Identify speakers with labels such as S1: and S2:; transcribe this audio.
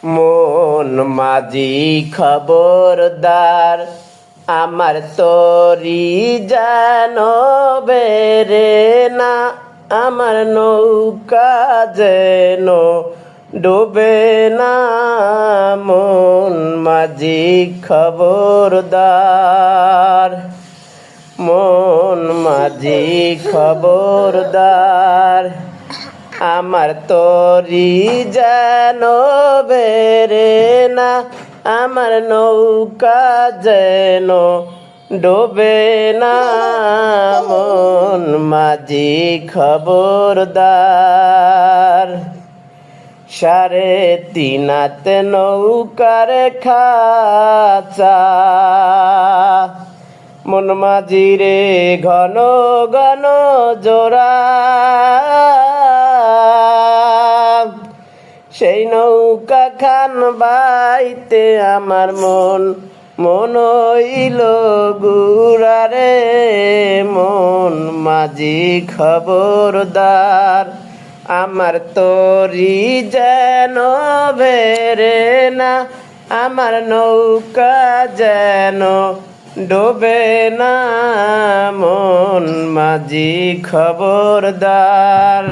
S1: মন মাঝি খবরদার, আমার তরি যেন বেরে না, আমার নৌকা যেন ডুবে না। মন মাঝি খবরদার, মন মাঝি খবরদার, আমার তরি যেন বেরে না, আমার নৌকা যেন ডোবে না। মন মাঝি খবরদার, 3.5 নৌকার খাঁচা, মন মাঝি রে ঘন ঘন জোড়া, সেই নৌকা খান বাইতে আমার মন হইল গুড়া রে। মন মাঝি খবরদার, আমার তরি যেন বেরে না, আমার নৌকা যেন ডোবে না। মন মাঝি খবরদার।